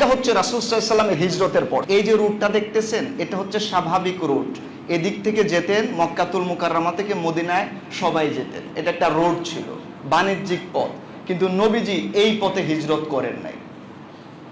এটা হচ্ছে রাসূল সাল্লাল্লাহু আলাইহি ওয়াসাল্লামের হিজরতের পর। এই যে রুটটা দেখতেছেন, এটা হচ্ছে স্বাভাবিক রুট। এদিক থেকে যেতেন মক্কাতুল মুকাররমা থেকে মদিনায় সবাই যেতেন। এটা একটা রোড ছিল, বাণিজ্যিক পথ। কিন্তু নবীজি এই পথে হিজরত করেন নাই।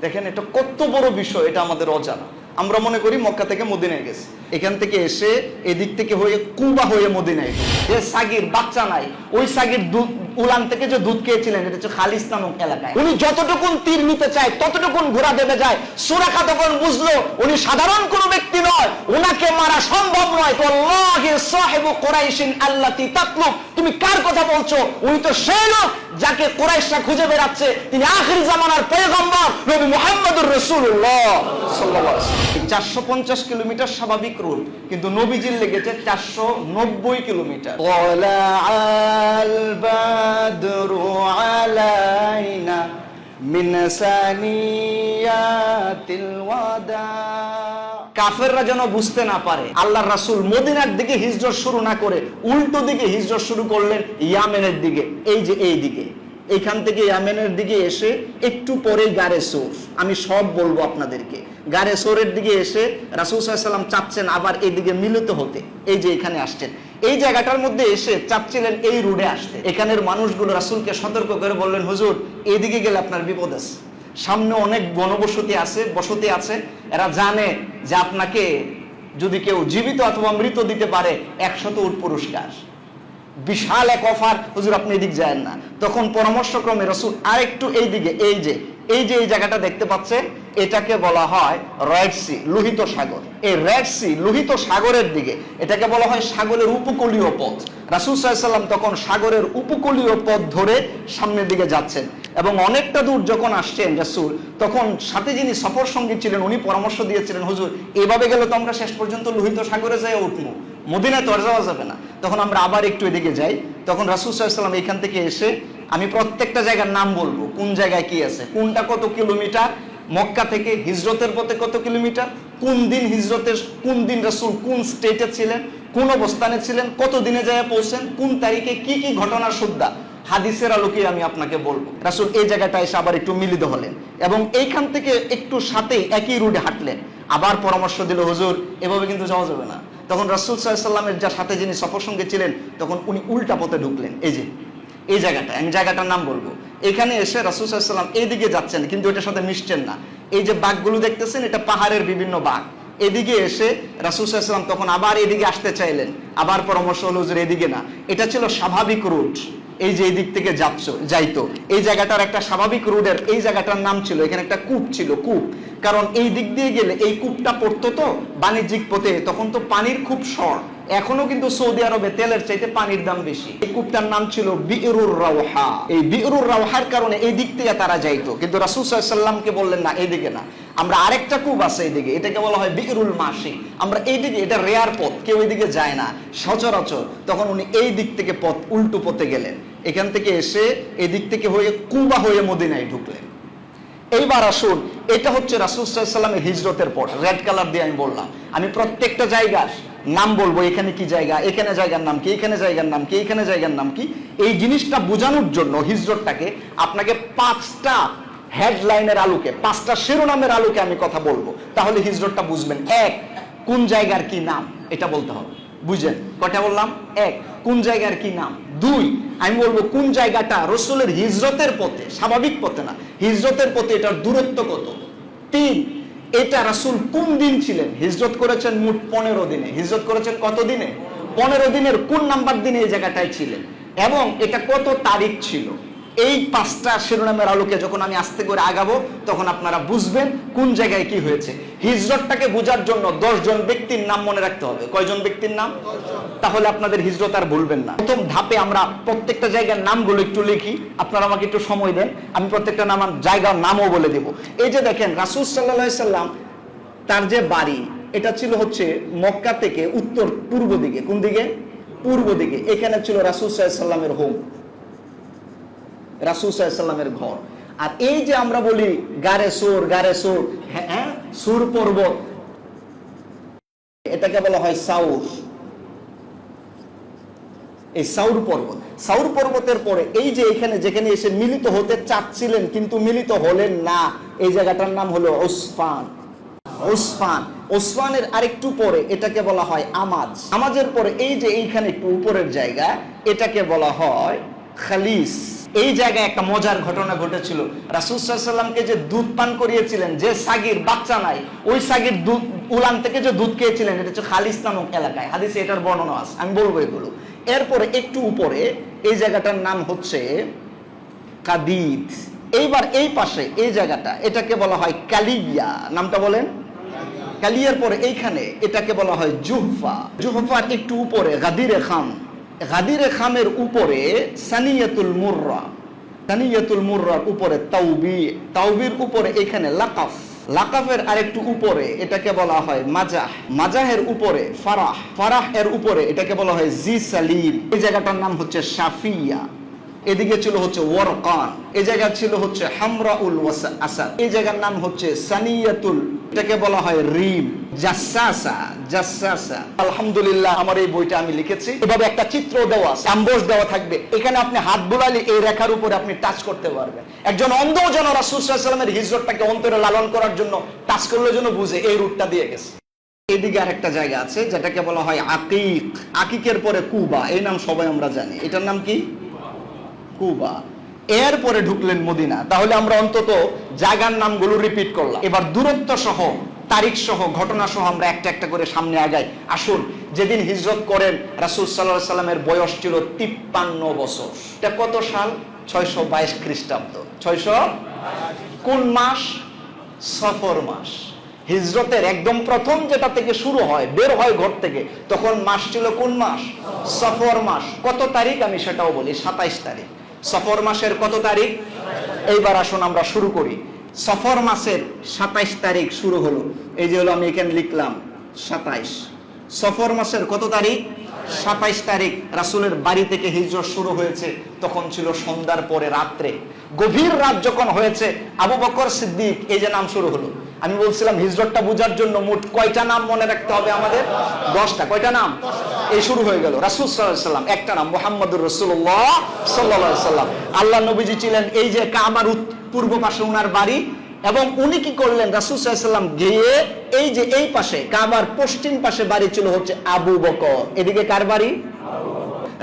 দেখেন এটা কত বড় বিষয়, এটা আমাদের অজানা। আমরা মনে করি মক্কা থেকে মদিনায় গেছে, এখান থেকে এসে এদিক থেকে হয়ে কুবা হয়ে মদিনায়। যে সাগির বাচ্চা নাই, ওই সাগির দুধ উলান থেকে যে দুধ খেয়েছিলেন, এটা হচ্ছে খালিস নামক এলাকায়। উনি যতটুকুন তীর নিতে চায় ততটুকুন ঘোড়া দেবে যায়। সুরাকা তখন বুঝলো উনি সাধারণ কোনো ব্যক্তি নয়, ওনাকে মারা সম্ভব নয়। আল্লাহি সাহিবু কুরাইশিন আল্লাতী তাতলুব, তুমি কার কথা বলছো? উনি তো সেই লোক যাকে কুরাইশরা খুঁজে বেড়াচ্ছে। তিনি আখির জামানার পয়গম্বর নবী মুহাম্মদুর রাসূলুল্লাহ সাল্লাল্লাহু আলাইহি ওয়াসাল্লাম। 450 কিলোমিটার স্বাভাবিক রুট, কিন্তু নবীজির লেগেছে 490 কিলোমিটার। ওয়ালাআল বাদরু আলাইনা মিন সানিয়াতিল ওয়াদা। কাফেররা যেন বুঝতে না পারে আল্লাহর রাসূল মদিনার দিকে হিজরত শুরু না করে উল্টো দিকে হিজরত শুরু করলেন, ইয়ামেনের দিকে। এই যে এই দিকে, এইখান থেকে ইয়ামেনের দিকে এসে একটু পরে গারে সৌর, আমি সব বলবো আপনাদেরকে। গারে সৌরের দিকে এসে রাসূল সাল্লাল্লাহু আলাইহি ওয়াসাল্লাম চাচ্ছেন আবার এইদিকে মিলিত হতে। এই যে এখানে আসছেন, এই জায়গাটার মধ্যে এসে চাচ্ছিলেন এই রোডে আসতে। এখানের মানুষগুলো রাসূলকে সতর্ক করে বললেন, হুজুর এইদিকে গেলে আপনার বিপদ আছে, সামনে অনেক বনবসতি আছে, বসতি আছে। এরা জানে যে আপনাকে যদি কেউ জীবিত অথবা মৃত দিতে পারে 100 উট পুরস্কার, বিশাল এক অফার। হুজুর আপনি এদিক যায় না। তখন পরামর্শক্রমে রাসূল আরেকটু এইদিকে, এই যে জায়গাটা দেখতে পাচ্ছেন, এটাকে বলা হয় রেড সি, লোহিত সাগর। এই রেড সি লোহিত সাগরের দিকে, এটাকে বলা হয় সাগরের উপকূলীয় পথ। রাসূল সাল্লাল্লাহু আলাইহি ওয়াসাল্লাম তখন সাগরের উপকূলীয় পথ ধরে সামনের দিকে যাচ্ছেন। এবং অনেকটা দূর যখন আসছেন রাসূল, তখন সাথে যিনি সফর সঙ্গী ছিলেন উনি পরামর্শ দিয়েছিলেন, হুজুর এভাবে গেলে তো আমরা শেষ পর্যন্ত লোহিত সাগরে যাই উঠবো, মদিনায় তো আর যাওয়া যাবে না। তখন আমরা আবার একটু এদিকে যাই। তখন রাসূল সাল্লাল্লাহু আলাইহি ওয়াসাল্লাম এখান থেকে এসে, আমি প্রত্যেকটা জায়গার নাম বলবো, কোন জায়গায় কি আছে, কোনটা কত কিলোমিটার, মক্কা থেকে হিজরতের পথে কত কিলোমিটার, কোন দিন হিজরতের, কোন দিন রাসূল কোন স্টেটে ছিলেন, কোন অবস্থানে ছিলেন, কত দিনে যায় পৌঁছেন, কোন তারিখে কি কি ঘটনার সুদ্ধা হাদিসের আলোকে আমি আপনাকে বলবো। রাসূল এই জায়গাটা এসে আবার একটু মিলিত হলেন এবং এইখান থেকে একটু সাথে একই রুটে হাঁটলেন। আবার পরামর্শ দিল, হুজুর এভাবে কিন্তু যাওয়া যাবে না। তখন রাসূল সাল্লাল্লাহু আলাইহি ওয়াসাল্লামের যার সাথে যিনি সফর সঙ্গে ছিলেন, তখন উনি উল্টা পথে ঢুকলেন। এই যে এই জায়গাটা, আমি জায়গাটার নাম বলবো। এখানে এসে রাসূল সাল্লাল্লাহু আলাইহি ওয়াসাল্লাম এইদিকে যাচ্ছেন, কিন্তু এটার সাথে মিশছেন না। এই যে বাঘগুলো দেখতেছেন, এটা পাহাড়ের বিভিন্ন বাঘ। এদিকে এসে রাসূল সাল্লাল্লাহু আলাইহি ওয়াসাল্লাম তখন আবার এদিকে আসতে চাইলেন। আবার পরামর্শ হলো, হুজুর এদিকে না, এটা ছিল স্বাভাবিক রুট। এই যে এই দিক থেকে যাইতো, এই জায়গাটার একটা স্বাভাবিক রোডের এই জায়গাটার নাম ছিল, এখানে একটা কূপ ছিল, কূপ। কারণ এই দিক দিয়ে গেলে এই কূপটা পড়তো তো বাণিজ্যিক পথে, তখন তো পানির খুব শর্ট। এখনো কিন্তু সৌদি আরবে তেলের চাইতে পানির দাম বেশি। এই কূপটার নাম ছিল বি'রুর রাওহা। এই বি'রুর রাওহার কারণে এই দিক থেকে তারা যাইতো। কিন্তু রাসূল সাল্লাল্লাহু আলাইহি ওয়াসাল্লামকে বললেন না, এইদিকে না, আমরা আরেকটা কূপ আছে এইদিকে, এটাকে বলা হয় বি'রুল মাসি, আমরা এইদিকে, এটা রেয়ার পথ, কেউ এইদিকে যায় না সচরাচর। তখন উনি এই দিক থেকে পথ উল্টো পথে গেলেন। এখান থেকে এসে এদিক থেকে হয়ে কুবা হয়ে মদিনায় ঢুকলেন। এইবার আসুন, এটা হচ্ছে রাসূল সাল্লাল্লাহু আলাইহি ওয়াসাল্লামের হিজরতের পর। রেড কালার দিয়ে আমি বললাম, আমি প্রত্যেকটা জায়গার নাম বলবো, এখানে কি জায়গা, এখানে জায়গার নাম কি, এখানে জায়গার নাম কি, এখানে জায়গার নাম কি। এই জিনিসটা বোঝানোর জন্য হিজরতটাকে আপনাকে 5টা হেডলাইনের আলোকে, 5টা শিরোনামের আলোকে আমি কথা বলবো, তাহলে হিজরতটা বুঝবেন। 1, কোন জায়গার কি নাম, এটা বলতে হবে। বুঝেন কয়টা বললাম? 1, কোন জায়গার কি নাম। 2, আমি বলবো কোন জায়গাটা রাসূলের হিজরতের পথে, স্বাভাবিক পথে না, হিজরতের পথে এটার দূরত্ব কত। 3, এটা রাসূল কোন দিন ছিলেন, হিজরত করেছেন মোট 15 দিনে। হিজরত করেছেন কত দিনে? 15 দিনের কোন নাম্বার দিনে এই জায়গাটায় ছিলেন এবং এটা কত তারিখ ছিল। এই 5টা শিরোনামের আলোকে যখন আমি আস্তে করে আগাবো, তখন আপনারা বুঝবেন কোন জায়গায় কি হয়েছে। হিজরতটাকে বোঝার জন্য 10 জন ব্যক্তির নাম মনে রাখতে হবে। কয়জন ব্যক্তির নাম? তাহলে আপনাদের হিজরত আর ভুলবেন না। প্রথম ধাপে আমরা প্রত্যেকটা জায়গার নামগুলো একটু লিখি, আপনারা আমাকে একটু সময় দেন, আমি প্রত্যেকটা জায়গার নামও বলে দেব। এই যে দেখেন, রাসূল সাল্লাল্লাহু আলাইহি ওয়াসাল্লাম তার যে বাড়ি, এটা ছিল হচ্ছে মক্কা থেকে উত্তর পূর্ব দিকে। কোন দিকে? পূর্ব দিকে। এখানে ছিল রাসূল সাল্লাল্লাহু আলাইহি ওয়াসাল্লামের হোম, রাসূল সাল্লাল্লাহু আলাইহি ওয়াসাল্লামের ঘর। আর এই যে আমরা বলি গারে সোর, গারে সোর, হ্যাঁ, সুর পর্বত, এটাকে বলা হয় সাউর। এই সাউর পর্বত। সাউর পর্বতের পরে এই যে এখানে যেখানে এসে মিলিত হতে চাচ্ছিলেন কিন্তু মিলিত হলেন না, এই জায়গাটার নাম হলো ওসফান। ওসফান, ওসফানের আরেকটু পরে এটাকে বলা হয় আমাজ। আমাজের পরে এই যে এইখানে একটু উপরের জায়গা, এটাকে বলা হয় খালিস। এই জায়গায় একটা মজার ঘটনা ঘটেছিল। রাসূল সাল্লাল্লাহু আলাইহি ওয়াসাল্লামকে যে দুধ পান করিয়েছিলেন, যে সাগীর বাচ্চা নাই, ওই সাগীর দুধ উলান থেকে যে দুধ খেয়েছিলেন, এটা হচ্ছে খালিস নামক এলাকায়। হাদিসে এটার বর্ণনা আছে, আমি বলবো এগুলো। এরপরে একটু উপরে এই জায়গাটার নাম হচ্ছে কাদিদ। এইবার এই পাশে এই জায়গাটা, এটাকে বলা হয় কালিয়া। নামটা বলেন। কালিয়ার পরে এইখানে এটাকে বলা হয় জুহফা। জুহফার একটু উপরে গাদিরে খাম। গাদিরে খামের উপরে সানিয়াতুল মুররা। সানিয়াতুল মুররার উপরে তাওবি। তাওবির উপরে এখানে লাকাফ। লাকাফের আরেকটু উপরে এটাকে বলা হয় মাজাহ। মাজাহের উপরে ফারাহ। ফারাহ এর উপরে এটাকে বলা হয় জি সালিম। এই জায়গাটার নাম হচ্ছে সাফিয়া। এদিকে ছিল হচ্ছে ওয়ারকান। এই জায়গা ছিল হচ্ছে হামরাউল আসাদ। এই জায়গার নাম হচ্ছে সানিয়াতুল, এটাকে বলা হয় রিম। জাসাসা। জাসাসা। আলহামদুলিল্লাহ, আমার এই বইটা আমি লিখেছি। এভাবে একটা চিত্র দেওয়া আছে, অ্যাম্বস দেওয়া থাকবে। এখানে আপনি হাত বুলালে এই রেখার উপরে আপনি টাচ করতে পারবেন। একজন অন্ধ যেন রাসূল সাল্লাল্লাহু আলাইহি ওয়াসাল্লামের হিজরতটাকে অন্তরে লালন করার জন্য টাচ করলে যেন বুঝে এই রুটটা দিয়ে গেছে। এদিকে আরেকটা জায়গা আছে যেটাকে বলা হয় আকিক। আকিকের পরে কুবা। এই নাম সবাই আমরা জানি। এটার নাম কি? কুবা। এরপরে ঢুকলেন মদিনা। তাহলে আমরা অন্তত জায়গার নামগুলো রিপিট করলাম। এবার দূরত্ব সহ, তারিখ সহ, ঘটনা সহ আমরা একটা একটা করে সামনে আগাই। আসুন, যেদিন হিজরত করেন রাসূল সাল্লাল্লাহু আলাইহি সাল্লামের বয়স ছিল 53 বছর। এটা কত সাল? 622 খ্রিস্টাব্দ। 600 কোন মাস? সফর মাস। হিজরতের একদম প্রথম যেটা থেকে শুরু হয়, বের হয় ঘর থেকে, তখন মাস ছিল কোন মাস? সফর মাস। কত তারিখ আমি সেটাও বলি, 27 তারিখ। সফর মাসের কত তারিখ? এইবার আসুন আমরা শুরু করি। সফর মাসের 27 তারিখ শুরু হলো। এই যে হলো, আমি এখানে লিখলাম 27। সফর মাসের কত তারিখ? 27 তারিখ রাসূলের বাড়ি থেকে হিজরত শুরু হয়েছে। তখন ছিল সন্ধ্যার পরে রাত্রে। গভীর রাত যখন হয়েছে, আবু বকর সিদ্দিক, এই যে নাম শুরু হলো। আমি বলছিলাম হিজরতটা বোঝার জন্য মোট কয়টা নাম মনে রাখতে হবে আমাদের? 10টা। কয়টা নাম? এই শুরু হয়ে গেল। রাসূল সাল্লাল্লাহু আলাইহি ওয়াসাল্লাম, একটা নাম মুহাম্মদুর রাসূলুল্লাহ সাল্লাল্লাহু আলাইহি ওয়াসাল্লাম। আল্লাহ নবীজি ছিলেন এই যে কাবার পূর্ব পাশে ওনার বাড়ি, এবং উনি কি করলেন? রাসূল সাল্লাল্লাহু আলাইহি ওয়াসাল্লাম গিয়ে এই যে এই পাশে কাবার পশ্চিম পাশে বাড়ি ছিল হচ্ছে আবু বকর। এদিকে কার বাড়ি?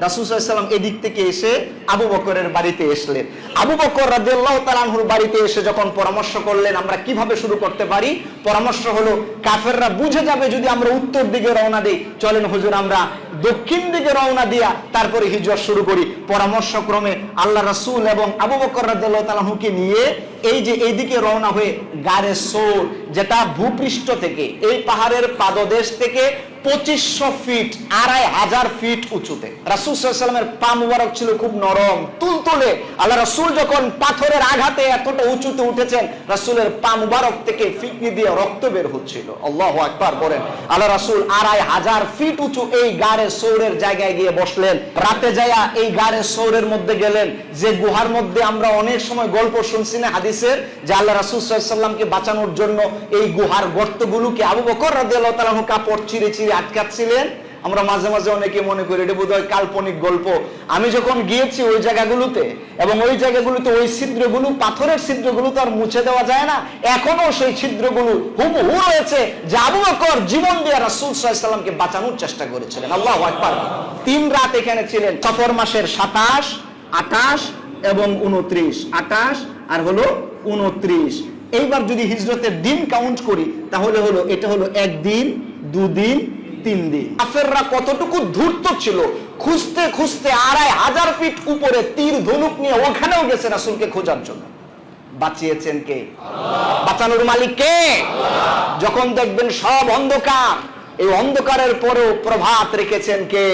রাসূল সাল্লাল্লাহু আলাইহি ওয়াসাল্লাম এদিক থেকে এসে আবু বকরের বাড়িতে এসলেন। আবু বকর রাদিয়াল্লাহু তাআলা আনহুর বাড়িতে এসে যখন পরামর্শ করলেন আমরা কিভাবে শুরু করতে পারি, পরামর্শ হলো কাফেররা বুঝে যাবে যদি আমরা উত্তর দিকে রওনা দেই, চলেন হুজুর আমরা দক্ষিণ দিকে রওনা দিয়া তারপরে হিজরত শুরু করি। পরামর্শক্রমে আল্লাহ রাসূল এবং আবু বকর রাদিয়াল্লাহু তাআলা আনহুকে নিয়ে এই যে এইদিকে রওনা হয়ে গারে সৌর, যেটা ভূপৃষ্ঠ থেকে, এই পাহাড়ের পাদদেশ থেকে 2500 ফিট, 2500 ফিট উঁচুতে। রাসূল সাল্লাল্লাহু আলাইহি ওয়াসাল্লামের পা মুবারক ছিল খুব নরম, তুলতুলে। আল্লাহ রাসূল যখন পাথরের আঘাতে এতটা উঁচুতে উঠেছেন, রাসূলের পা মুবারক থেকে ফিকনি দিয়ে রক্ত বের হচ্ছিল। আল্লাহু আকবার বলেন। আল্লাহ রাসূল 2500 ফিট উঁচু এই গারে সৌরের জায়গায় গিয়ে বসলেন। রাতে যায়া এই গারে সৌরের মধ্যে গেলেন, যে গুহার মধ্যে আমরা অনেক সময় গল্প শুনছি না হাদিসের, যে আল্লাহ রাসূল সাল্লাল্লাহু আলাইহি ওয়াসাল্লামকে বাঁচানোর জন্য এই গুহার গর্তগুলোকে আবু বকর রাদিয়াল্লাহু তাআলা আনহু কাপড় চিরে চিরে আটকাচ্ছিলেন। আমরা মাঝে মাঝে অনেকে মনে করি এটা বোধহয় কাল্পনিক গল্প। আমি যখন গিয়েছি ওই জায়গাগুলোতে, এবং ওই জায়গাগুলোতে ওই ছিদ্রগুলো, পাথরের ছিদ্রগুলো তো আর মুছে দেওয়া যায় না, এখনো সেই ছিদ্রগুলো হুবহু রয়েছে, যে আবু বকর জীবন দিয়ে রাসূল সাল্লাল্লাহু আলাইহি ওয়াসাল্লামকে বাঁচানোর চেষ্টা করেছিলেন। আল্লাহু আকবার। 3 রাত এখানে ছিলেন। সফর মাসের 27, 28 এবং 29। 28 আর হলো 29। এইবার যদি হিজরতের দিন কাউন্ট করি তাহলে হলো এটা হলো 1 দিন, 2 দিন, 3 দিন। কাফেররা কতটুকু ধূর্ত ছিল, খুঁজতে খুঁজতে 2500 ফিট উপরে তীর ধনুক নিয়ে ওখানেও গেছে রাসূলকে খোঁজার জন্য। বাঁচিয়েছেন কে? আল্লাহ। বাঁচানোর মালিক কে? আল্লাহ। যখন দেখবেন সব অন্ধকার, এই অন্ধকারের পরেও প্রভাত রেখেছেন কে?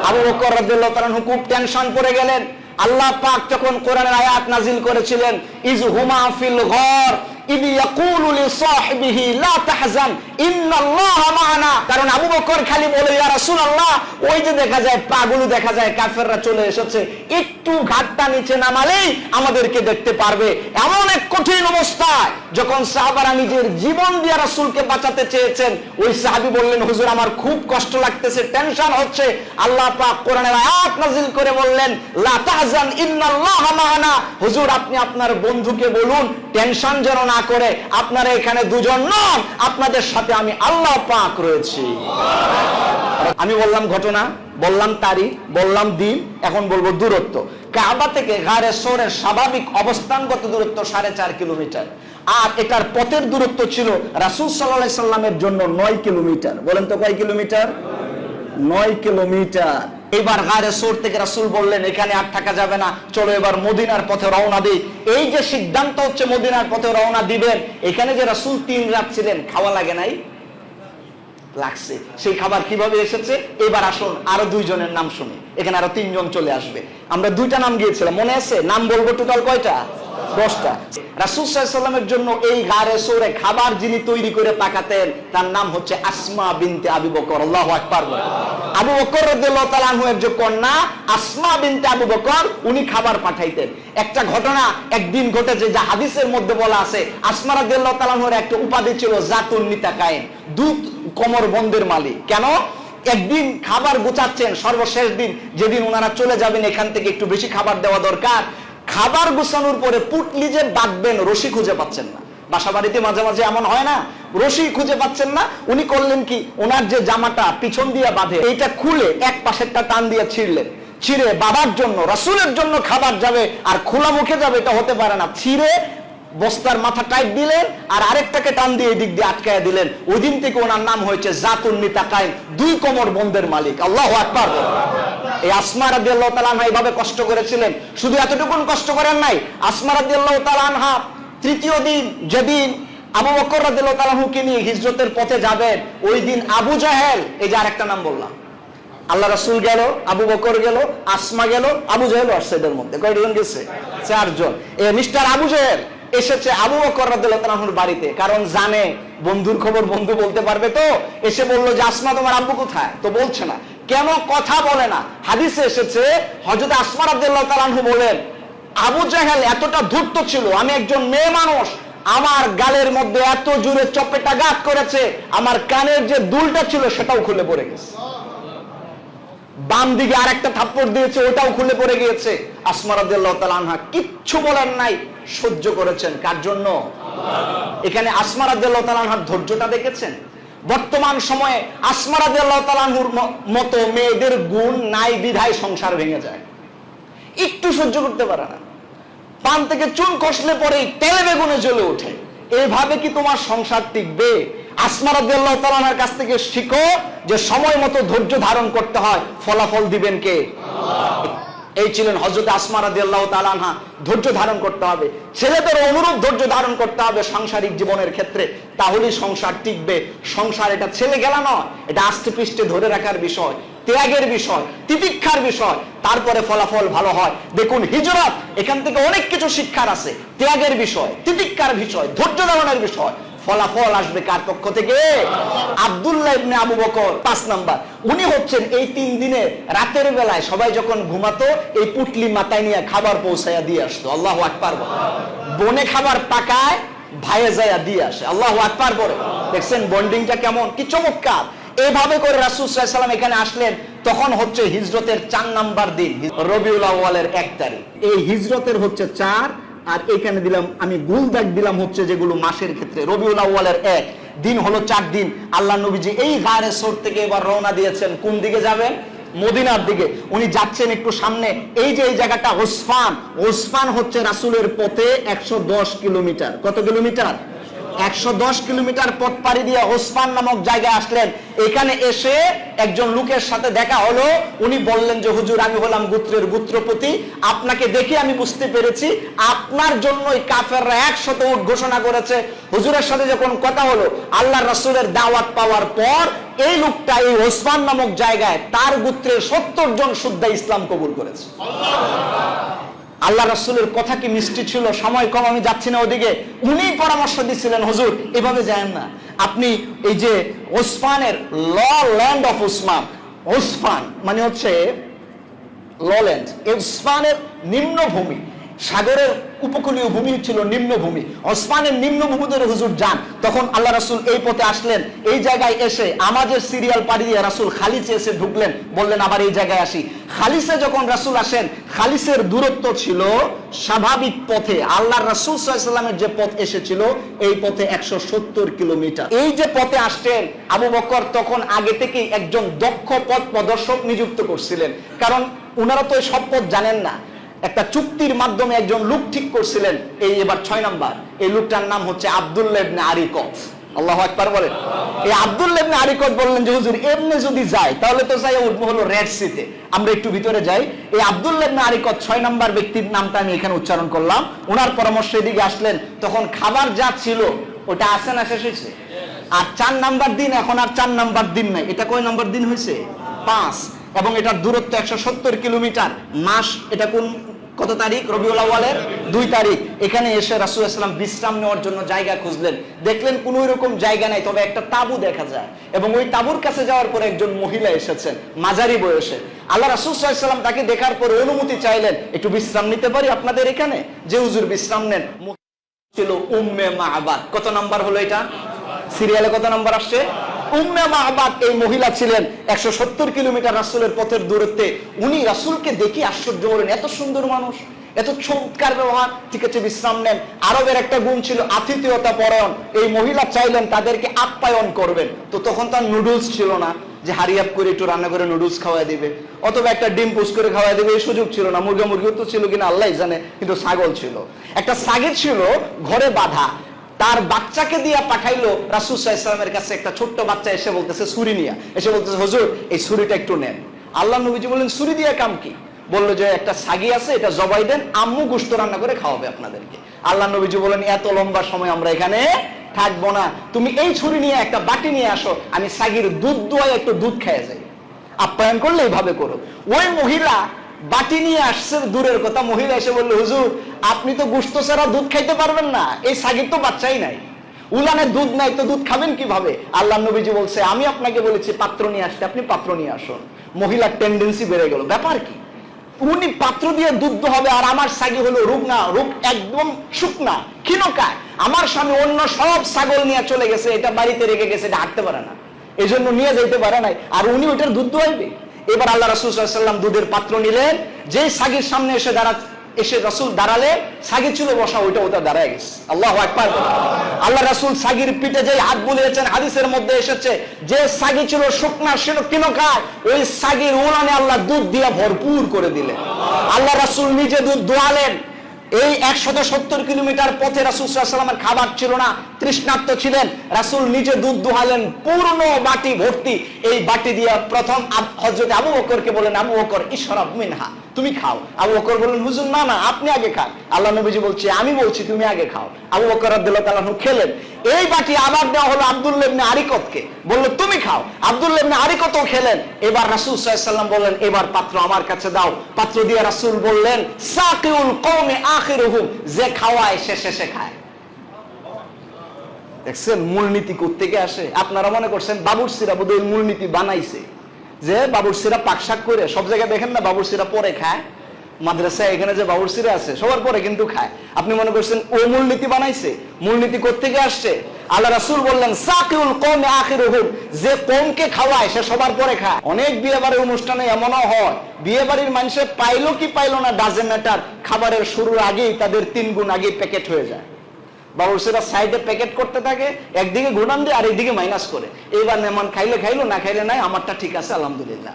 আল্লাহ। আবু বকর রাদিয়াল্লাহু তাআলা খুব টেনশন পড়ে গেলেন। আল্লাহ পাক যখন কোরআনের আয়াত নাজিল করেছিলেন, ইজ হুমা ফিল গর, ইদ ইয়াকুলু লিসাহিবিহি লা তাহজান ইন্নাল্লাহা মা'ানা। কারণ আবু বকর খালি বলে ইয়া রাসূলুল্লাহ, ওই যে দেখা যায় পাগুলো দেখা যায় কাফেররা চলে এসেছে, একটু ঘাটটা নিচে নামালেই আমাদেরকে দেখতে পারবে। এমন এক কঠিন অবস্থায় যখন সাহাবারা নিজের জীবন দিয়ে রাসূলকে বাঁচাতে চেয়েছেন, ওই সাহাবী বললেন হুজুর আমার খুব কষ্ট লাগতেছে, টেনশন হচ্ছে। আল্লাহ পাক কোরআনের আয়াত নাযিল করে বললেন লা তাহজান ইন্নাল্লাহা মা'ানা। হুজুর আপনি আপনার বন্ধুকে বলুন টেনশন যেন না করে, আপনারা এখানে দুজন নন, আপনাদের সাথে আমি আল্লাহ পাক রয়েছি। আমি বললাম ঘটনা, বললাম তারিখ, বললাম দিন, এখন বলবো দূরত্ব। কাবা থেকে গারে সৌরের স্বাভাবিক অবস্থানগত দূরত্ব 4.5 কিলোমিটার, আর এটার পথের দূরত্ব ছিল রাসূল সাল্লাল্লাহু আলাইহি সাল্লামের জন্য 9 কিলোমিটার। বলেন তো কয় কিলোমিটার? 9 কিলোমিটার। এবার গারে সৌর থেকে রাসূল বললেন এখানে আর থাকা যাবে না, চলো এবার মদিনার পথে রওনা দিই। এই যে সিদ্ধান্ত হচ্ছে মদিনার পথে রওনা দিবেন, এখানে যে রাসূল 3 রাত ছিলেন, খাওয়া লাগে নাই? লাগছে। সেই খাবার কিভাবে এসেছে? এবার আসুন আরো 2 জনের নাম শুনি, এখানে আরো 3 জন চলে আসবে। আমরা 2টা নাম গিয়েছিলাম, মনে আছে? নাম বলবো টোটাল কয়টা? 10টা। রাসূল সাল্লাল্লাহু আলাইহি ওয়াসাল্লামের জন্য এই গারে সৌরে খাবার যিনি তৈরি করে পাকাতেন, তার নাম হচ্ছে আসমা বিনতে আবু বকর। আল্লাহু আকবার। আবু বকর রাদিয়াল্লাহু তাআলা আনহু এর যে কন্যা আসমা বিনতে আবু বকর, উনি খাবার পাঠাইতেন। একটা ঘটনা একদিন ঘটেছে যা হাদিসের মধ্যে বলা আছে। আসমা রাদিয়াল্লাহু তাআলা আনহুর একটা উপাধি ছিল জাতুন নিতাকায়েন, দুধ কোমর বন্ধের মালিক। কেন? একদিন খাবার গোছাচ্ছেন, সর্বশেষ দিন যেদিন ওনারা চলে যাবেন, এখান থেকে একটু বেশি খাবার দেওয়া দরকার। খাবার গোছানোর পরে পুটলি যে বাঁধবেন, রশি খুঁজে পাচ্ছেন না। বাসা বাড়িতে মাঝে মাঝে এমন হয় না, রশি খুঁজে পাচ্ছেন না। উনি করলেন কি, ওনার যে জামাটা পিছন দিয়ে বাঁধে, এইটা খুলে এক পাশেরটা টান দিয়ে ছিঁড়লেন। ছিঁড়ে বাবার জন্য, রাসূলের জন্য খাবার যাবে আর খোলা মুখে যাবে, এটা হতে পারে না। ছিঁড়ে বস্তার মাথা টাইট দিলেন আর আরেকটাকে টান দিয়ে এদিক দিয়ে আটকায় দিলেন। ওই দিন থেকে ওনার নাম হয়েছে জাতুন নিতাকায়েন, 2 কোমর বন্ধের মালিক। আল্লাহু আকবার। এই আসমা রাদিয়াল্লাহু তাআলা আনহা এইভাবে কষ্ট করেছিলেন। শুধু এতটুকুন কষ্ট করেন নাই, আসমা রাদিয়াল্লাহু তাআলা আনহা 3য় দিন যেদিন আবু বকর রাদিয়াল্লাহু তাআলা আনহুকে নিয়ে হিজরতের পথে যাবেন, ওই দিন আবু জাহেল, এই যে আরেকটা নাম বললাম, আল্লাহ রাসূল গেল, আবু বকর গেল, আসমা গেল, আবু জাহেল আসছে। এদের মধ্যে কয়জন গেছে? 4 জন। এই মিস্টার আবু জাহেল এসেছে আবু বকর রাদিয়াল্লাহু তাআলা আনহুর বাড়িতে, কারণ জানে বন্ধুর খবর বন্ধু বলতে পারবে। তো এসে বললো যে আসমা তোমার আব্বু কোথায়? তো বলছে না। কেন কথা বলে না? হাদিসে এসেছে হযরত আসমা রাদিয়াল্লাহু তাআলা আনহু বলেন আবু জাহেল এতটা ধূর্ত ছিল, আমি একজন মেয়ে মানুষ, আমার গালের মধ্যে এত জোরে চপেটাঘাত করেছে, আমার কানের যে দুলটা ছিল সেটাও খুলে পড়ে গেছে। বাম দিকে আরেকটা থাপ্পড় দিয়েছে, ওটাও খুলে পড়ে গিয়েছে। আসমা রাদিয়াল্লাহু তাআলা আনহা কিচ্ছু বলেন নাই, সহ্য করেছেন। কার জন্য? এখানে আসমা রাদিয়াল্লাহু তাআলা আনহার ধৈর্যটা দেখেছেন? বর্তমান সময়ে আসমা রাদিয়াল্লাহু তাআলা আনহুর মতো মেয়েদের গুণ নাই বিধায় সংসার ভেঙে যায়। একটু সহ্য করতে পারে না, পান থেকে চুন খসলে পরেই তেলে বেগুনে জ্বলে ওঠে। এইভাবে কি তোমার সংসার টিকবে? আসমা রাদিয়াল্লাহু তাআলা আনহার কাছ থেকে শিখো যে সময় মতো ধৈর্য ধারণ করতে হয়, ফলাফল দিবেন কে? আল্লাহ। এই ছিলেন হযরত আসমা রাদিয়াল্লাহু তাআলা আনহা। ধৈর্য ধারণ করতে হবে, ছেলেদের অনুরূপ ধৈর্য ধারণ করতে হবে সাংসারিক জীবনের ক্ষেত্রে, তাহলেই সংসার টিকবে। সংসার এটা ছেলে গেলা নয়, এটা আস্তে পৃষ্ঠে ধরে রাখার বিষয়, ত্যাগের বিষয়, তিতিক্ষার বিষয়, তারপরে ফলাফল ভালো হয়। দেখুন হিজরত, এখান থেকে অনেক কিছু শিক্ষার আছে। ত্যাগের বিষয়, তিতিক্ষার বিষয়, ধৈর্য ধারণের বিষয়। ফলাফল আসবে কার পক্ষ থেকে? আব্দুল্লাহ ইবনে আবু বকর 5 নাম্বার। উনি হচ্ছেন এই 3 দিনে রাতের বেলায় সবাই যখন ঘুমাতো, এই পুটলি মাথায় নিয়ে খাবার পৌঁছায়া দিয়ে আসতো। আল্লাহু আকবার। বনে খাবার পাকায়, ভাইয়ে যায়া দিয়ে আসে। আল্লাহু আকবার বলে। দেখছেন বন্ডিংটা কেমন, কি চমৎকার। এইভাবে করে রাসূল সাল্লাল্লাহু আলাইহি ওয়াসাল্লাম এখানে আসলেন। তখন হচ্ছে হিজরতের 4 নাম্বার দিন, রবিউল আউয়ালের 1 তারিখ। এই হিজরতের হচ্ছে 4, আর এখানে দিলাম আমি গুল দাগ দিলাম হচ্ছে যেগুলো মাসের ক্ষেত্রে। রবিউল আউয়ালের 1 দিন হলো 4 দিন। আল্লাহ নবীজি এই গারে সৌর থেকে এবার রওনা দিয়েছেন। কোন দিকে যাবেন? মদিনার দিকে। উনি যাচ্ছেন একটু সামনে, এই যে এই জায়গাটা ওসফান। ওসফান হচ্ছে রাসূলের পথে 110 কিলোমিটার। কত কিলোমিটার? 110 কিলোমিটার পথ পাড়ি দিয়ে ওসফান নামক জায়গায় আসলেন। এখানে এসে একজন লোকের সাথে দেখা হলো। উনি বললেন যে হুজুর, আমি হলাম গোত্রের গোত্রপতি, আপনাকে দেখে আমি বুঝতে পেরেছি আপনার জন্যই কাফেররা 100 উট ঘোষণা করেছে। হুজুরের সাথে যখন কথা হলো, আল্লাহর রাসূলের দাওয়াত পাওয়ার পর এই লোকটা এই ওসফান নামক জায়গায় তার গোত্রের 70 জন শুদ্ধা ইসলাম কবুল করেছে। আল্লাহ রাসূলের কথা কি মিষ্টি ছিল, সময় কম আমি যাচ্ছি না ওদিকে, উনি পরামর্শ দিচ্ছিলেন হুজুর এভাবে যায়েন না, আপনি এই যে ওসমানের ল্যান্ড অফ ওসমান, ওসমান মানে হচ্ছে লল্যান্ড, ওসমানের নিম্নভূমি, সাগরের উপকূলীয় ভূমি ছিল নিম্নভূমি, ওসমানের নিম্নভূমি ধরে হুজুর যান। তখন আল্লাহ রাসূল এই পথে আসলেন, এই জায়গায় এসে আমাদের সিরিয়াল পাড়ি দিয়ে রাসূল খালিসে এসে ঢুকলেন, বললেন আবার এই জায়গায় আসি। খালিসে যখন রাসূল আসেন, খালিসের দূরত্ব ছিল স্বাভাবিক পথে আল্লাহ রাসূল সাল্লাল্লাহু আলাইহি ওয়াসাল্লামের যে পথ এসেছিল এই পথে 170 কিলোমিটার। এই যে পথে আসতেন আবু বকর তখন আগে থেকেই একজন দক্ষ পথ প্রদর্শক নিযুক্ত করছিলেন, কারণ উনারা তো সব পথ জানেন না। একটা চুক্তির মাধ্যমে একজন লোক ঠিক করছিলেন, এই এবার 6 নাম্বার, এই লোকটার নাম হচ্ছে আব্দুল্লাহ ইবনে আরিকত। আল্লাহু আকবার বলেন। এই আব্দুল্লাহ ইবনে আরিকত বললেন যে হুজুর এমনি যদি যাই তাহলে তো যাই উঠবো হলো রেড সিতে, আমরা একটু ভিতরে যাই। এই আব্দুল্লাহ ইবনে আরিকত 6 নাম্বার ব্যক্তির নামটা আমি এখানে উচ্চারণ করলাম, ওনার পরামর্শে এদিকে আসলেন। তখন খাবার যা ছিল ওটা আসে না শেষ হয়েছে, আর 4 নাম্বার দিন, এখন আর 4 নাম্বার দিন নাই, এটা কয় নাম্বার দিন হয়েছে? 5, এবং এটার দূরত্ব 170 কিলোমিটার। মাস এটা কত তারিখ? রবিউল আউয়ালের 2 তারিখ। এখানে এসে রাসূল সাল্লাল্লাহু আলাইহি ওয়াসাল্লাম বিশ্রাম নেওয়ার জন্য জায়গা খুঁজলেন, দেখলেন কোনো এরকম জায়গা নাই, তবে একটা তাঁবু দেখা যায়, এবং ওই তাঁবুর কাছে যাওয়ার পরে একজন মহিলা এসেছেন মাঝারি বয়সে। আল্লাহ রাসূল সাল্লাল্লাহু আলাইহি ওয়াসাল্লাম তাকে দেখার পরে অনুমতি চাইলেন, একটু বিশ্রাম নিতে পারি আপনাদের এখানে? যে হুজুর বিশ্রাম নেন। ছিল উম্মে মা'বাদ। কত নাম্বার হলো এটা? সিরিয়ালে কত নাম্বার আসছে? উম্মে মা'বাদ এই মহিলা ছিলেন 170 কিলোমিটার রাসূলের পথের দূরত্বে। উনি রাসূলকে দেখে আশ্চর্য হলেন, এত সুন্দর মানুষ, এত চমৎকার ব্যবহার, ঠিক আছে বিশ্রাম নেন। আরবের একটা গুণ ছিল আতিথেয়তা পরায়ণ, এই মহিলা চাইলেন তাদেরকে আপ্যায়ন করবেন। তো তখন তার নুডলস ছিল না যে হারিয়াপ করে একটু রান্না করে নুডলস খাওয়াই দিবে, অথবা একটা ডিম পুষ করে খাওয়াই দিবে, এই সুযোগ ছিল না। মুরগিও তো ছিল কিনা আল্লাহ জানে, কিন্তু ছাগল ছিল, একটা ছাগল ছিল ঘরে বাঁধা, তার বাচ্চাকে দিয়ে পাঠাইলো রাসূল সাল্লাল্লাহু আলাইহি ওয়াসাল্লামের কাছে। একটা ছোট্ট বাচ্চা এসে বলতেছে ছুরি নিয়ে, এসে বলতেছে হুজুর এই ছুরিটা একটু নেন। আল্লাহ নবীজি বললেন ছুরি দিয়ে কাম কি? বললো যে একটা ছাগি আছে, এটা জবাই দেন, আম্মু গোশত রান্না করে খাওয়াবে আপনাদেরকে। আল্লাহ নবীজি বলেন এত লম্বা সময় আমরা এখানে থাকবো না, তুমি এই ছুরি নিয়ে একটা বাটি নিয়ে আসো, আমি ছাগির দুধ দোয়াই একটু দুধ খেয়ে যাই, আপ্যায়ন করলে এইভাবে করো। ওই মহিলা বাটি নিয়ে আসছে, দূরের কথা, মহিলা এসে বললো হুজুর আপনি তো গোশত ছাড়া দুধ খাইতে পারবেন না, এই ছাগির তো বাচ্চাই নাই, উলানে দুধ নাই, তো দুধ খাবেন কিভাবে? আল্লাহ নবীজি বলছে আমি আপনাকে বলেছি পাত্র নিয়ে আসতে, আপনি পাত্র নিয়ে আসুন। মহিলার টেন্ডেন্সি বেড়ে গেল, ব্যাপার কি, উনি পাত্র দিয়ে দুধ হবে আর আমার ছাগি হলো রুগনা, রূপ একদম শুকনা ক্ষীণকায়, আমার স্বামী অন্য সব ছাগল নিয়ে চলে গেছে, এটা বাড়িতে রেখে গেছে, এটা হাঁটতে পারে না, এই জন্য নিয়ে যেতে পারে নাই, আর উনি ওইটার দুধ দোয়াইবে। এবার আল্লাহ রাসূল সাল্লাল্লাহু আলাইহি ওয়াসাল্লাম দুধের পাত্র নিলেন, যে ছাগির সামনে এসে রাসূল দাঁড়ালে, ছাগি ছিল বসা, ওটা দাঁড়ায় গেছে। আল্লাহু আকবার। আল্লাহ রাসূল ছাগির পিঠে যে হাত বুলিয়েছেন, হাদিসের মধ্যে এসেছে যে ছাগি ছিল শুকনা ক্ষীণকায়, ওই ছাগির উলানে আল্লাহ দুধ দিয়ে ভরপুর করে দিলেন। আল্লাহ রাসূল নিজে দুধ দোয়ালেন। এই 170 কিলোমিটার পথে রাসূল সাল্লাল্লাহু আলাইহি ওয়াসাল্লামের খাবার ছিল না, তৃষ্ণার্ত ছিলেন, রাসূল নিজে দুধ দোহালেন পূর্ণ বাটি ভর্তি। এই বাটি দিয়ে প্রথম হযরত আবু বকরকে বলেন আবু বকর ইশরাব মিনহা, তুমি খাও। আবু বকর বললেন হুজুর না না আপনি আগে খান। আল্লাহ নবীজি বলছে আমি বলছি তুমি আগে খাও। আবু বকর রাদিয়াল্লাহু তাআলা খেলেন। এই বাটি আবার দেওয়া হলো আব্দুল্লাহ ইবনে আরিকতকে, বলল তুমি খাও। আব্দুল্লাহ ইবনে আরিকতও খেলেন। এবার রাসূল সাল্লাল্লাহু আলাইহি ওয়াসাল্লাম বললেন এবার পাত্র আমার কাছে দাও। পাত্র দিয়ে রাসূল বললেন সাকিউল কওমি আখিরুহুম, যে খাওয়ায় সে শেষে খায়। দেখছেন মূলনীতি কোত্থেকে আসে? আপনারা মনে করছেন বাবুর্চিরা বোধহয় মূলনীতি বানাইছে, যে বাবুর্চিরা পাকশাক করে, সব জায়গায় দেখেন না বাবুর্চিরা পরে খায়, মাদ্রাসায় এখানে যে বাবুর্চিরা আছে সবার পরে কিন্তু খায়। আপনি মনে করছেন ও মূলনীতি বানাইছে? মূলনীতি কোত্থেকে আসছে? আল্লাহ রাসূল বললেন সাকিউল কওমি আখিরুহুম, যে কওমকে খাওয়ায় সে সবার পরে খায়। অনেক বিয়ে বাড়ির অনুষ্ঠানে এমনও হয়, বিয়ে বাড়ির মানুষে পাইলো কি পাইলো না ডাজে ম্যাটার, খাবারের শুরুর আগেই তাদের 3 গুণ আগে প্যাকেট হয়ে যায়। বাবুর্চিরা সাইডে প্যাকেট করতে থাকে, একদিকে গুণান দিয়ে আর একদিকে মাইনাস করে। এইবার মেহমান খাইলে খাইলো, না খাইলে নাই, আমারটা ঠিক আছে আলহামদুলিল্লাহ।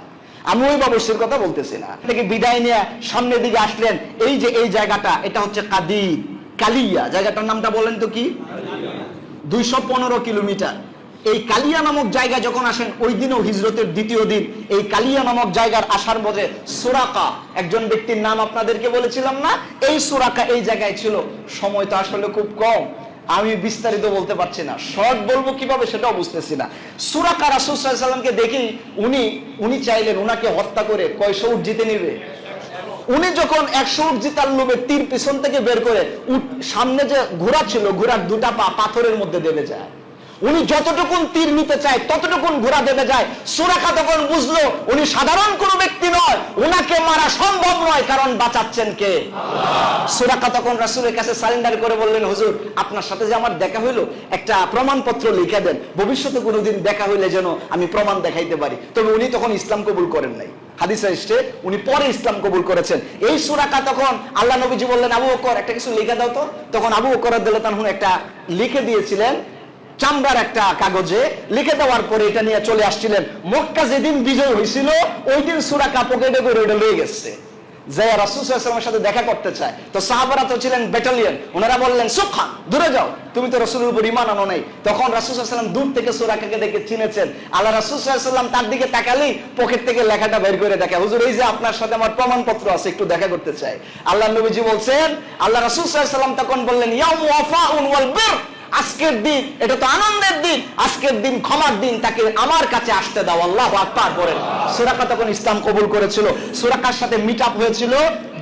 আমি ওই বাবুর্চির কথা বলতেছি না। থেকে বিদায় নিয়ে সামনের দিকে আসলেন, এই যে এই জায়গাটা, এটা হচ্ছে কালিয়া। জায়গাটার নামটা বলেন তো কি? 215 কিলোমিটার। এই কালিয়া নামক জায়গা যখন আসেন, ওই দিনও হিজরতের দ্বিতীয় দিন, এই কালিয়া নামক জায়গার আসার পথে সুরাকা একজন ব্যক্তির নাম আপনাদেরকে বলেছিলাম না, এই সুরাকা এই জায়গায় ছিল। সময় তো আসলে খুব কম, আমি বিস্তারিত বলতে পারছি না, শর্ট বলবো কিভাবে সেটাও বুঝতেছি না। সুরাকা রাসূল সাল্লাল্লাহু আলাইহি ওয়াসাল্লামকে দেখি উনি চাইলেন উনাকে হত্যা করে কয়শো উট জিতে নিবে, উনি যখন 100 উট জিতার লোভে তীর পিছন থেকে বের করে সামনে যে ঘোড়া ছিল, ঘোড়ার দুটা পা পাথরের মধ্যে দেবে যায়। উনি যতটুকুন তীর নিতে চায় ততটুকুন ঘোড়া দেবে যায়। সুরাকা তখন বুঝলো উনি সাধারণ কোনো ব্যক্তি নয়, ওনাকে মারা সম্ভব নয়, কারণ বাঁচাচ্ছেন কে? সুরাকা তখন রাসূলের কাছে সারেন্ডার করে বললেন, হুজুর আপনার সাথে যে আমার দেখা হইলো, একটা প্রমাণপত্র লিখে দেন, ভবিষ্যতে কোনোদিন দেখা হইলে যেন আমি প্রমাণ দেখাইতে পারি। তবে উনি তখন ইসলাম কবুল করেন নাই, হাদিসে এসেছে উনি পরে ইসলাম কবুল করেছেন। এই সুরাকা তখন আল্লাহ নবীজি বললেন, আবু বকর একটা কিছু লিখে দাও তো। তখন আবু বকর রাদিয়াল্লাহু তাআলা একটা লিখে দিয়েছিলেন চামড়ার একটা কাগজে, লিখে দেওয়ার পরে এটা নিয়ে চলে আসছিলেন। মক্কা যেদিন বিজয় হয়েছিল ওই দিন সুরাকা পকেটে করে ওটা লয়ে গেছে, যে রাসূল সাল্লাল্লাহু আলাইহি ওয়াসাল্লামের সাথে দেখা করতে চায়। তো সাহাবারা তো ছিলেন ব্যাটালিয়ন, ওনারা বললেন সুবহান, দূরে যাও, তুমি তো রাসূলের উপর ঈমান আনো নাই। তখন রাসূল সাল্লাল্লাহু আলাইহি ওয়াসাল্লাম দূর থেকে সুরাকাকে দেখে চিনেছেন। আল্লাহ রাসূল সাল্লাল্লাহু আলাইহি ওয়াসাল্লাম তার দিকে তাকালেই পকেট থেকে লেখাটা বের করে দেখে, হুজুর এই যে আপনার সাথে আমার প্রমাণপত্র আছে, একটু দেখা করতে চাই। আল্লাহ নবীজি বলছেন, আল্লাহ রাসূল সাল্লাল্লাহু আলাইহি ওয়াসাল্লাম তখন বললেন, ইয়াউমু ওয়াফাউন ওয়াল বির, আজকের দিন এটা তো আনন্দের দিন, আজকের দিন ক্ষমার দিন, তাকে আমার কাছে আসতে দাও। আল্লাহু আকবার বলেন। সুরাকা তখন ইসলাম কবুল করেছিল। সুরাকার সাথে মিট আপ হয়েছিল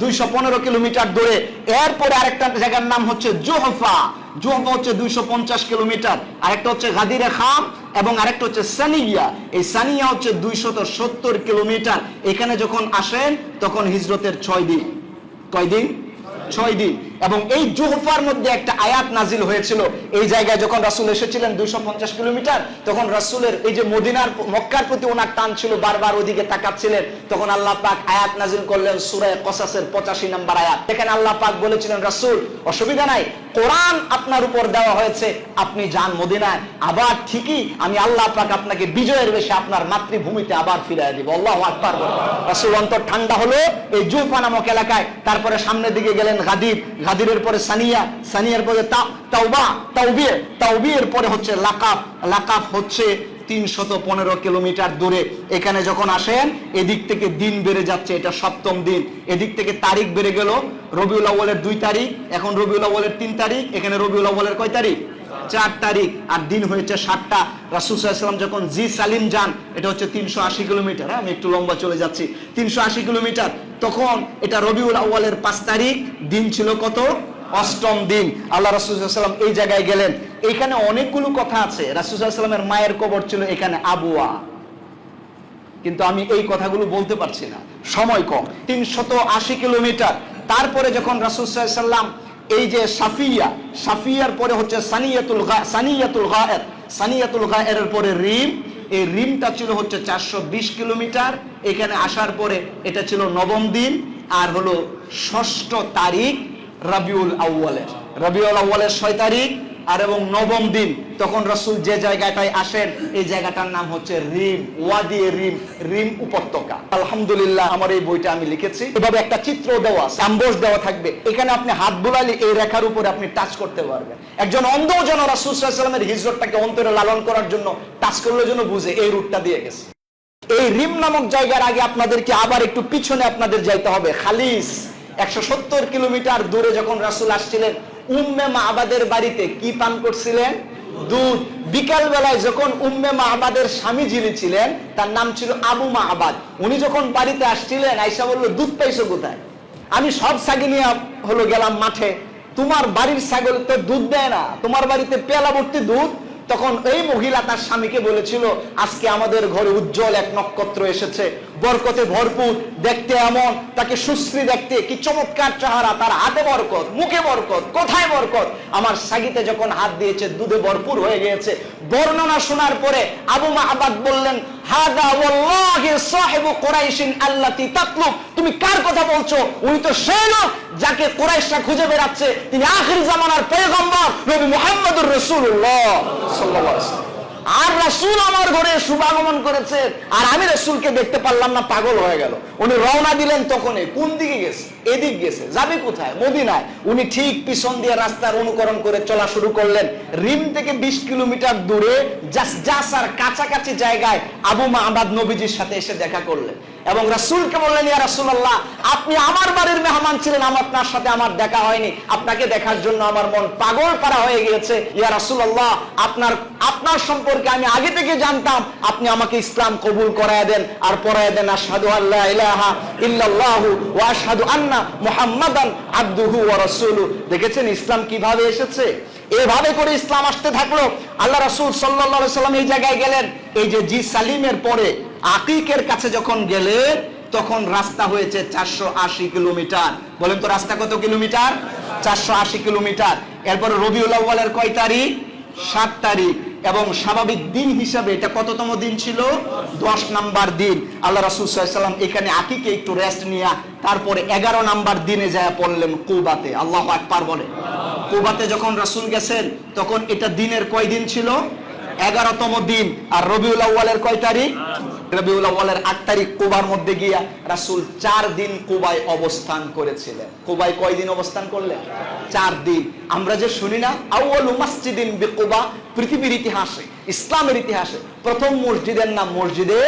215 কিলোমিটার দূরে। এরপরে আরেকটা জায়গার নাম হচ্ছে জুহফা। জুহফা হচ্ছে 250 কিলোমিটার, আরেকটা হচ্ছে গাদিরে খাম এবং আরেকটা হচ্ছে সানিয়া। এই সানিয়া হচ্ছে 270 কিলোমিটার। এখানে যখন আসেন তখন হিজরতের 6 দিন। কয় দিন? 6 দিন। এবং এই জুহফার মধ্যে একটা আয়াত নাজিল হয়েছিল। এই জায়গায় যখন রাসূল এসেছিলেন 250 কিলোমিটার, তখন রাসূলের এই যে মদিনার মক্কার প্রতি ওনার টান ছিল, বারবার ওদিকে তাকাচ্ছিলেন। তখন আল্লাহ পাক আয়াত নাজিল করলেন সূরা কসাসের 85 নম্বর আয়াত। এখানে আল্লাহ পাক বলেছিলেন, রাসূল অসুবিধা নাই, কোরআন আপনার উপর দেওয়া হয়েছে, আপনি যান মদিনায়, আবার ঠিকই আমি আল্লাহ পাক আপনাকে বিজয়ের বেশে আপনার মাতৃভূমিতে আবার ফিরিয়ে দিব। আল্লাহু আকবার। রাসূল অন্তর ঠান্ডা হলো এই জুহফা নামক এলাকায়। তারপরে সামনের দিকে গেলেন গাদির, গাদিরের পরে সানিয়া, সানিয়ার পরে তাওবা, তাওবিয়ের পরে হচ্ছে লাকাফ, লাকাফ হচ্ছে 315 কিলোমিটার দূরে। এখানে যখন আসেন এদিক থেকে দিন বেড়ে যাচ্ছে, এটা 7ম দিন। এদিক থেকে তারিখ বেড়ে গেল, রবিউল আউয়ালের 2 তারিখ, এখন রবিউল আউয়ালের 3 তারিখ, এখানে রবিউল আউয়ালের কয় তারিখ? 4 তারিখ। আর দিন হয়েছে 7টা। রাসূল সাল্লাল্লাহু আলাইহি ওয়াসাল্লাম যখন জি সালিম যান, এটা হচ্ছে 380 কিলোমিটার। আমি একটু লম্বা চলে যাচ্ছি, 380 কিলোমিটার। তখন এটা রবিউল আউয়ালের 5 তারিখ, দিন ছিল কত? 8ম দিন। আল্লাহ রাসূল সাল্লাল্লাহু আলাইহি ওয়াসাল্লাম এই জায়গায় গেলেন। এখানে অনেকগুলো কথা আছে। রাসূল সাল্লাল্লাহু আলাইহি ওয়াসাল্লামের মায়ের কবর ছিল এখানে আবুয়া, কিন্তু আমি এই কথাগুলো বলতে পারছি না, সময় কম। 380 কিলোমিটার। তারপরে যখন রাসূল সাল্লাল্লাহু আলাইহি ওয়াসাল্লাম এই যে সাফিয়া, সাফিয়ার পরে হচ্ছে সানিয়াতুল গায়ের, সানিয়াতুল গায়ের পরে রিম, এই রিমটা ছিল হচ্ছে 420 কিলোমিটার। এখানে আসার পরে এটা ছিল 9ম দিন, আর হলো 6ঠ তারিখ রবিউল আউয়ালের, রবিউল আউয়ালের 6 তারিখ আর এবং 9ম দিন। তখন রাসূল যে জায়গাটায় আসেন এই জায়গাটার নাম হচ্ছে রিম, ওয়াদি রিম, রিম উপত্যকা। আলহামদুলিল্লাহ আমার এই বইটা আমি লিখেছি, এভাবে একটা চিত্র দেওয়া আছে, অ্যাম্বস দেওয়া থাকবে। এখানে আপনি হাত বুলালে এই রেখার উপরে আপনি টাচ করতে পারবেন। একজন অন্ধ যেন রাসূল সাল্লাল্লাহু আলাইহি ওয়াসাল্লামের হিজরতটাকে অন্তরে লালন করার জন্য টাচ করলে যেন বুঝে এই রুটটা দিয়ে গেছে। এই রিম নামক জায়গার আগে আপনাদেরকে আবার একটু পিছনে আপনাদের যাইতে হবে। খালিস 170 কিলোমিটার দূরে যখন রাসূল আসছিলেন, উম্মে মা'বাদের বাড়িতে কি পান করছিলেন? দুধ। বিকাল বেলায় যখন উম্মে মা'বাদের স্বামী যিনি ছিলেন তার নাম ছিল আবু মা'বাদ, উনি যখন বাড়িতে আসছিলেন, আয়েশা বলল, দুধ পাইছো কোথায়? আমি সব ছাগল নিয়ে হলো গেলাম মাঠে, তোমার বাড়ির ছাগল তো দুধ দেয় না, তোমার বাড়িতে পেয়ালা ভর্তি দুধ। তখন এই মহিলা তার স্বামীকে বলেছিল, আজকে আমাদের ঘরে উজ্জ্বল এক নক্ষত্র এসেছে, বরকতে ভরপুর, দেখতে এমন, তাকে সুশ্রী দেখতে, কি চমৎকার চেহারা, তার হাতে বরকত, মুখে বরকত, কোথায় বরকত? আমার সাগিতে যখন হাত দিয়েছে দুধে ভরপুর হয়ে গিয়েছে। বর্ণনা শোনার পরে আবু মা'বাদ বললেন, হাদা ওয়াল্লাহি সাহিবু কুরাইশিন আল্লাতী তাতলুব, তুমি কার কথা বলছো? উনি তো সেই লোক যাকে কুরাইশরা খুঁজে বেড়াচ্ছে, তিনি আখির জামানার পয়গম্বর নবী মুহাম্মদুর রাসূলুল্লাহ সাল্লাল্লাহু আলাইহি ওয়াসাল্লাম। আর রাসূল আমার ঘরে শুভাগমন করেছে, আর আমি রাসূলকে দেখতে পারলাম না, পাগল হয়ে গেল। উনি রওনা দিলেন, তখনই কোন দিকে গেছে? এদিক গেছে। যাবে কোথায়? মদিনায়। উনি ঠিক পিছন দিয়ে রাস্তার অনুকরণ করে চলা শুরু করলেন। রিম থেকে 20 কিলোমিটার দূরে জাসার কাছাকাছি জায়গায় আবু মা'বাদ নবীজির সাথে এসে দেখা করলেন। এবং রাসূলকে বললেন, ইয়া রাসূলুল্লাহ, আপনি আমার বাড়ির মেহমান ছিলেন, আপনার সাথে আমার দেখা হয়নি, আপনাকে দেখার জন্য আমার মন পাগল করা হয়ে গিয়েছে। ইয়া রাসূলুল্লাহ, আপনার সম্পর্কে আমি আগে থেকে জানতাম, আপনি আমাকে ইসলাম কবুল করায় দেন আর পড়ায় দেন আশহাদু আল্লা ইলাহা ইল্লাল্লাহু ওয়া আশহাদু আন্না মুহাম্মাদান আবদুহু ওয়া রাসূলুহু। দেখেছেন ইসলাম কিভাবে এসেছে? এভাবে করে ইসলাম আসতে থাকলো। আল্লাহ রাসূল সাল্লাল্লাহু আলাইহি সাল্লাম এই জায়গায় গেলেন, এই যে জি সালিমের পরে আকিকের কাছে যখন গেলেন, তখন রাস্তা হয়েছে 480 কিলোমিটার। বলেন তো রাস্তা কত কিলোমিটার? 480 কিলোমিটার। এরপরে রবিউল আউয়ালের কয় তারিখ? 7 তারিখ। এবং স্বাভাবিক দিন হিসাবে এটা কততম দিন ছিল? 10 নাম্বার দিন। আল্লাহ রাসূল সাল্লাল্লাহু আলাইহি সাল্লাম এখানে আকিকে একটু রেস্ট নিয়া তারপরে 11 নাম্বার দিনে যায় পড়লেন কুবাতে। আল্লাহু আকবার বলে। কুবাতে যখন রাসূল গেছেন তখন এটা দিনের কয় দিন ছিল? 11তম দিন। আর রবিউল আউয়ালের কয় তারিখ? রবিউল আউয়ালের 8 তারিখ কুবার মধ্যে গিয়া রাসূল 4 দিন কুবায় অবস্থান করেছিলেন। কুবায় কয় দিন অবস্থান করলেন? 4 দিন। আমরা যে শুনি না আউয়ালু মসজিদিন বিকুবা, পৃথিবীর ইতিহাসে, ইসলামের ইতিহাসে প্রথম মসজিদের নাম মসজিদে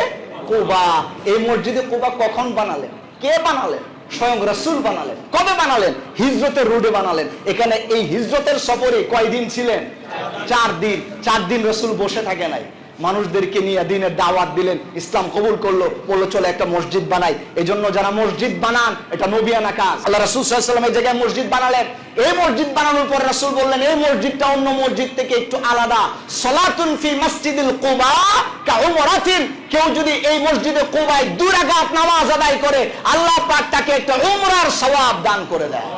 কুবা। এই মসজিদে কুবা কখন বানালেন? কে বানালেন? স্বয়ং রাসূল বানালেন। কবে বানালেন? হিজরতের রোডে বানালেন। এখানে এই হিজরতের সফরে কয় দিন ছিলেন? 4 দিন। 4 দিন রাসূল বসে থাকে নাই, মানুষদেরকে নিয়ে দিনের দাওয়াত দিলেন, ইসলাম কবুল করলো, বললো চলো একটা মসজিদ বানাই। এই জন্য যারা মসজিদ বানান এটা নবিয়ানা কাজ। আল্লাহ রাসূল সাল্লাল্লাহু আলাইহি ওয়াসাল্লাম এই জায়গায় মসজিদ বানালেন। এই মসজিদ বানানোর পর রাসূল বললেন এই মসজিদটা অন্য মসজিদ থেকে একটু আলাদা। সালাতুন ফি মসজিদিল কুবা কা উমরাতিন, কেউ যদি এই মসজিদে কুবায় 2 রাকাত নামাজ আদায় করে আল্লাহ পাক তাকে একটা উমরার সওয়াব দান করে দেয়।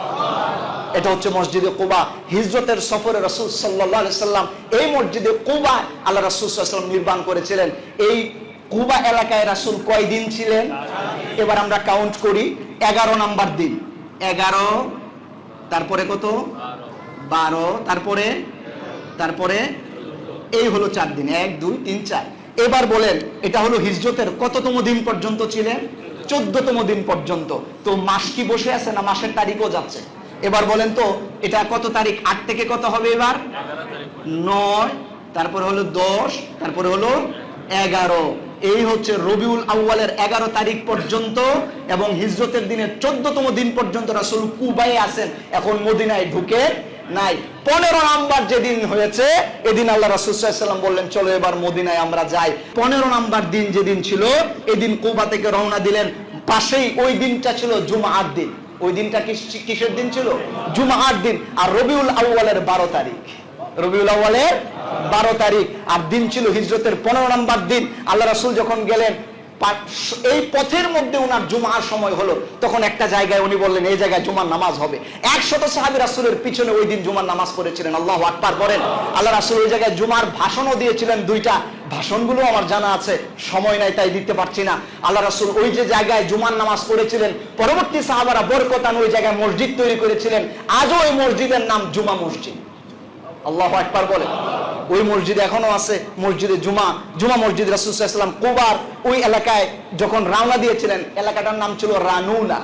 এটা হচ্ছে মসজিদে কুবা। হিজরতের সফরে রাসূল সাল্লাল্লাহু আলাইহি সাল্লাম এই মসজিদে কুবা আল্লাহ রাসূল সাল্লাল্লাহু আলাইহি ওয়াসাল্লাম নির্মাণ করেছিলেন। এই কুবা এলাকায় রাসূল কয় দিন ছিলেন? এবার আমরা কাউন্ট করি। 11 নাম্বার দিন। 11, তারপরে কত? 12, তারপরে এই হলো 4 দিন। 1 2 3 4। এবার বলেন এটা হলো হিজরতের কততম দিন পর্যন্ত ছিলেন? 14তম দিন পর্যন্ত। তো মাস কি বসে আছে না মাসের তারিখও যাচ্ছে? এবার বলেন তো এটা কত তারিখ? 8 থেকে কত হবে এবার? 9, তারপরে হলো 10, তারপরে হলো 11। এই হচ্ছে রবিউল আউয়ালের 11 তারিখ পর্যন্ত এবং হিজরতের দিনের 14তম দিন পর্যন্ত রাসূল কুবায় আছেন, এখন মদিনায় ঢুকে নাই। 15 নাম্বার যেদিন হয়েছে এদিন আল্লাহ রাসূল সাল্লাল্লাহু আলাইহি ওয়াসাল্লাম বললেন চলো এবার মদিনায় আমরা যাই। 15 নাম্বার দিন যেদিন ছিল এদিন কুবা থেকে রওনা দিলেন। পাশেই ওই দিনটা ছিল জুমআর দিন। ওই দিনটা কিসের দিন ছিল? জুমআর দিন। আর রবিউল আউয়ালের 12 তারিখ। রবিউল আউয়ালের 12 তারিখ। আর দিন ছিল হিজরতের 15 নাম্বার দিন। আল্লাহ রাসূল যখন গেলেন এই পথের মধ্যে ওনার জুমার সময় হলো, তখন একটা জায়গায় উনি বললেন এই জায়গায় জুমার নামাজ হবে। 100 সাহাবী রাসূলের পিছনে ওই দিন জুমার নামাজ পড়েছিলেন। আল্লাহু আকবার বলেন। আল্লাহ রাসূল ওই জায়গায় জুমার ভাষণও দিয়েছিলেন 2টা। ভাষণগুলো আমার জানা আছে, সময় নাই তাই দিতে পারছি না। আল্লাহ রাসূল ওই যে জায়গায় জুমার নামাজ পড়েছিলেন, পরবর্তী সাহাবারা বরকতান ওই জায়গায় মসজিদ তৈরি করেছিলেন। আজও ওই মসজিদের নাম জুমা মসজিদ। আল্লাহু আকবার বলে। ওই মসজিদ এখনো আছে, মসজিদে জুমা মসজিদ। রাসূল সাল্লাল্লাহু আলাইহি ওয়াসাল্লাম কুবার ওই এলাকায় যখন রওনা দিয়েছিলেন, এলাকাটার নাম ছিল রানুনা।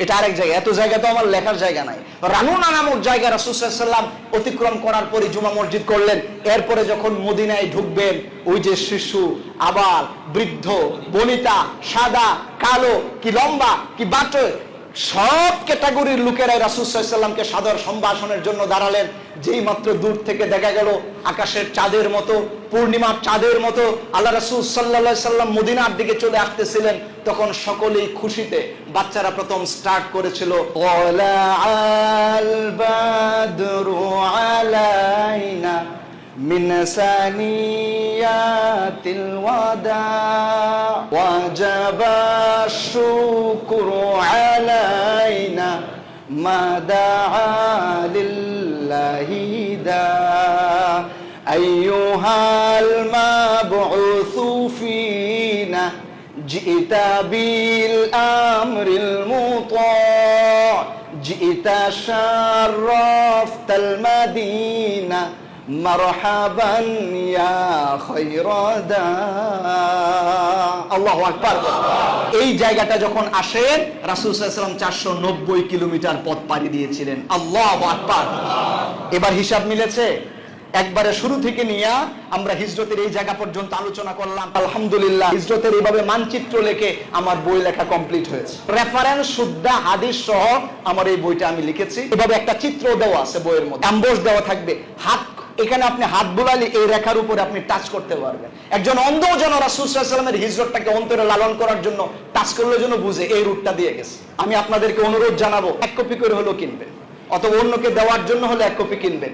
এটা আরেক জায়গা, এত জায়গা তো আমার লেখার জায়গা নাই। রানুনা নামক জায়গা রাসূল সাল্লাল্লাহু আলাইহি ওয়াসাল্লাম অতিক্রম করার পরে জুমা মসজিদ করলেন। এরপরে যখন মদিনায় ঢুকবেন, ওই যে শিশু, আবাল, বৃদ্ধ, বনিতা, সাদা, কালো, কি লম্বা, কি বাটো, সব ক্যাটাগরির লোকেরাই রাসূল সাল্লাল্লাহু আলাইহি ওয়াসাল্লামকে সাদর সম্ভাষণের জন্য দাঁড়ালেন। যেই মাত্র দূর থেকে দেখা গেল আকাশের চাঁদের মতো, পূর্ণিমার চাঁদের মতো আল্লাহ রাসূল সাল্লাল্লাহু আলাইহি ওয়াসাল্লাম মদিনার দিকে চলে আসতেছিলেন, তখন সকলেই খুশিতে বাচ্চারা প্রথম স্টার্ট করেছিল ওয়ালাআল বাদরু আলাইনা মিন সানিয়াতিল ওয়াদা ওয়াজাবা শুকরু আলাইনা মা দাআ লিল্লাহি দা আইয়ুহাল মাবউসু ফিনা জিতা বিল আমরিল মুতা জিতা শাররাফতাল মাদিনা মারহাবান ইয়া খায়রাদা। আল্লাহু আকবার। এই জায়গাটা যখন আসেন রাসূল সাল্লাল্লাহু আলাইহি ওয়াসাল্লাম 490 কিলোমিটার পথ পাড়ি দিয়েছিলেন। আল্লাহু আকবার। এবার হিসাব মিলেছে? একবারে শুরু থেকে নিয়ে আমরা হিজরতের এই জায়গা পর্যন্ত আলোচনা করলাম। আলহামদুলিল্লাহ হিজরতের এইভাবে মানচিত্র লেখে আমার বই লেখা কমপ্লিট হয়েছে। রেফারেন্স শুদ্ধ হাদিস সহ আমার এই বইটা আমি লিখেছি। এভাবে একটা চিত্র দেওয়া আছে বইয়ের মধ্যে, অ্যাম্বস দেওয়া থাকবে, হাত এখানে আপনি হাত বুলালে এই রেখার উপরে আপনি টাচ করতে পারবেন। একজন অন্ধ যেন রাসূল সাল্লাল্লাহু আলাইহি ওয়াসাল্লামের হিজরতটাকে অন্তরে লালন করার জন্য টাচ করলে যেন বুঝে, এই রুটটা দিয়ে গেছে। আমি আপনাদেরকে অনুরোধ জানাবো, এক কপি করে হলেও কিনবেন, অথবা অন্যকে দেওয়ার জন্য হলে এক কপি কিনবেন।